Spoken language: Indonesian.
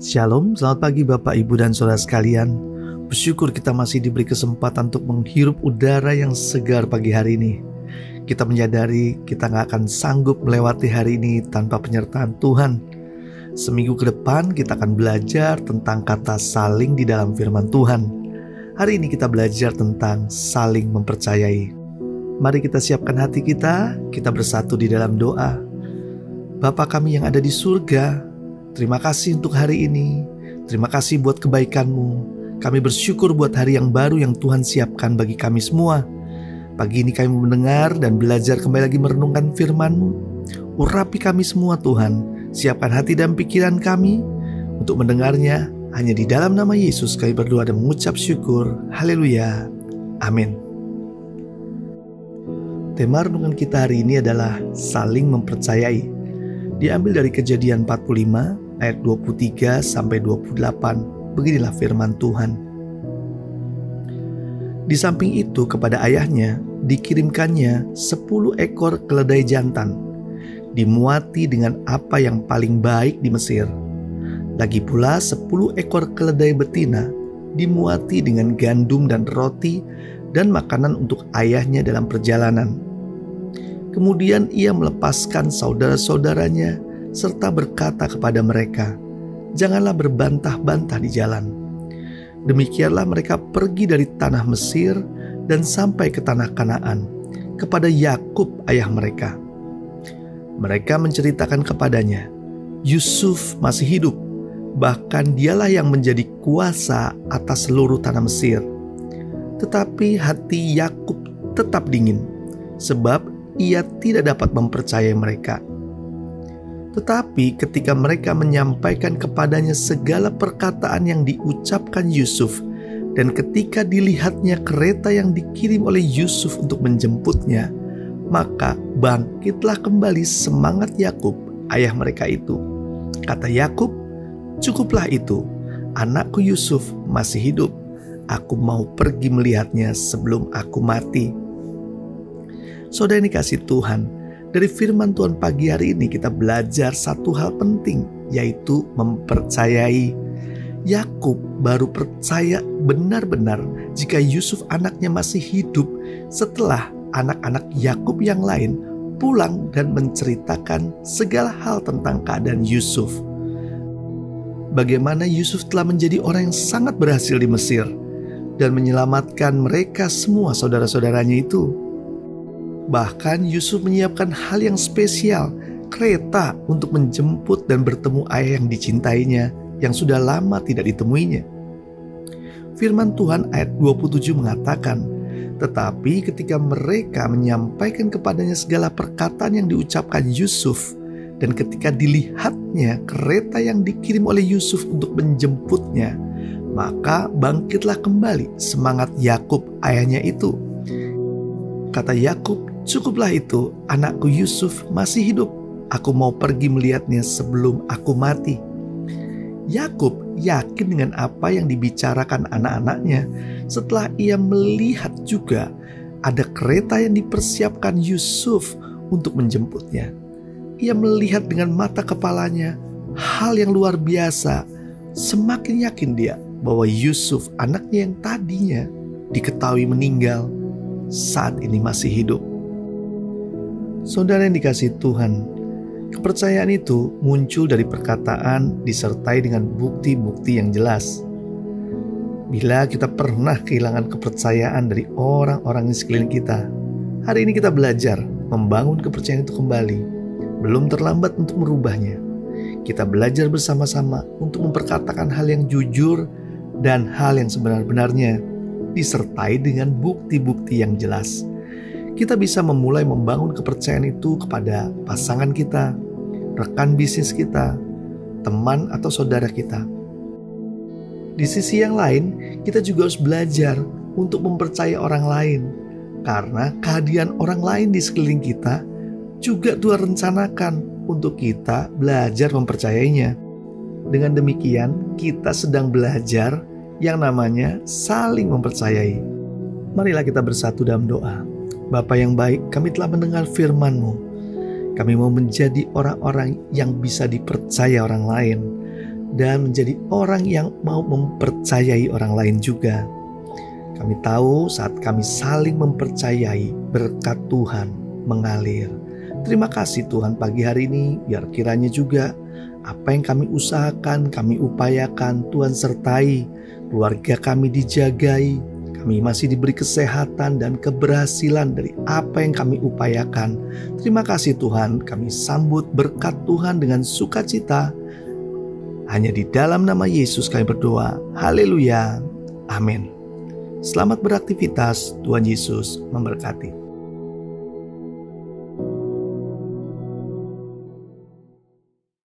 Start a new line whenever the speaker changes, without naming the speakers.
Shalom, selamat pagi Bapak, Ibu, dan Saudara sekalian. Bersyukur kita masih diberi kesempatan untuk menghirup udara yang segar pagi hari ini. Kita menyadari kita gak akan sanggup melewati hari ini tanpa penyertaan Tuhan. Seminggu ke depan kita akan belajar tentang kata saling di dalam firman Tuhan. Hari ini kita belajar tentang saling mempercayai. Mari kita siapkan hati kita bersatu di dalam doa. Bapa kami yang ada di surga, terima kasih untuk hari ini. Terima kasih buat kebaikan-Mu. Kami bersyukur buat hari yang baru yang Tuhan siapkan bagi kami semua. Pagi ini kami mendengar dan belajar kembali lagi merenungkan firman-Mu. Urapi kami semua Tuhan. Siapkan hati dan pikiran kami untuk mendengarnya. Hanya di dalam nama Yesus kami berdoa dan mengucap syukur. Haleluya. Amin. Tema renungan kita hari ini adalah saling mempercayai. Diambil dari Kejadian 45 ayat 23 sampai 28. Beginilah firman Tuhan. Di samping itu kepada ayahnya dikirimkannya 10 ekor keledai jantan, dimuati dengan apa yang paling baik di Mesir. Lagi pula 10 ekor keledai betina dimuati dengan gandum dan roti dan makanan untuk ayahnya dalam perjalanan. Kemudian ia melepaskan saudara-saudaranya serta berkata kepada mereka, "Janganlah berbantah-bantah di jalan." Demikianlah mereka pergi dari tanah Mesir dan sampai ke tanah Kanaan kepada Yakub ayah mereka. Mereka menceritakan kepadanya, Yusuf masih hidup, bahkan dialah yang menjadi kuasa atas seluruh tanah Mesir. Tetapi hati Yakub tetap dingin, sebab ia tidak dapat mempercayai mereka. Tetapi ketika mereka menyampaikan kepadanya segala perkataan yang diucapkan Yusuf, dan ketika dilihatnya kereta yang dikirim oleh Yusuf untuk menjemputnya, maka bangkitlah kembali semangat Yakub, ayah mereka itu. Kata Yakub, "Cukuplah itu, anakku Yusuf masih hidup. Aku mau pergi melihatnya sebelum aku mati." Saudara yang dikasihi Tuhan, dari firman Tuhan pagi hari ini kita belajar satu hal penting, yaitu mempercayai. Yakub baru percaya benar-benar jika Yusuf anaknya masih hidup setelah anak-anak Yakub yang lain pulang dan menceritakan segala hal tentang keadaan Yusuf. Bagaimana Yusuf telah menjadi orang yang sangat berhasil di Mesir dan menyelamatkan mereka semua saudara-saudaranya itu. Bahkan Yusuf menyiapkan hal yang spesial, kereta untuk menjemput dan bertemu ayah yang dicintainya yang sudah lama tidak ditemuinya. Firman Tuhan ayat 27 mengatakan, tetapi ketika mereka menyampaikan kepadanya segala perkataan yang diucapkan Yusuf, dan ketika dilihatnya kereta yang dikirim oleh Yusuf untuk menjemputnya, maka bangkitlah kembali semangat Yakub ayahnya itu. Kata Yakub, "Cukuplah itu, anakku Yusuf masih hidup. Aku mau pergi melihatnya sebelum aku mati." Yakub yakin dengan apa yang dibicarakan anak-anaknya setelah ia melihat juga ada kereta yang dipersiapkan Yusuf untuk menjemputnya. Ia melihat dengan mata kepalanya hal yang luar biasa. Semakin yakin dia bahwa Yusuf, anaknya yang tadinya diketahui meninggal, saat ini masih hidup. Saudara yang dikasihi Tuhan, kepercayaan itu muncul dari perkataan disertai dengan bukti-bukti yang jelas. Bila kita pernah kehilangan kepercayaan dari orang-orang di sekeliling kita, hari ini kita belajar membangun kepercayaan itu kembali. Belum terlambat untuk merubahnya. Kita belajar bersama-sama untuk memperkatakan hal yang jujur dan hal yang sebenar-benarnya, disertai dengan bukti-bukti yang jelas. Kita bisa memulai membangun kepercayaan itu kepada pasangan kita, rekan bisnis kita, teman atau saudara kita. Di sisi yang lain, kita juga harus belajar untuk mempercayai orang lain, karena kehadiran orang lain di sekeliling kita juga Tuhan rencanakan untuk kita belajar mempercayainya. Dengan demikian, kita sedang belajar yang namanya saling mempercayai. Marilah kita bersatu dalam doa. Bapa yang baik, kami telah mendengar firman-Mu. Kami mau menjadi orang-orang yang bisa dipercaya orang lain. dan menjadi orang yang mau mempercayai orang lain juga. Kami tahu saat kami saling mempercayai, berkat Tuhan mengalir. Terima kasih Tuhan pagi hari ini, biar kiranya juga apa yang kami usahakan, kami upayakan, Tuhan sertai. Keluarga kami dijagai, kami masih diberi kesehatan dan keberhasilan dari apa yang kami upayakan. Terima kasih Tuhan, kami sambut berkat Tuhan dengan sukacita. Hanya di dalam nama Yesus kami berdoa. Haleluya. Amin. Selamat beraktivitas. Tuhan Yesus memberkati.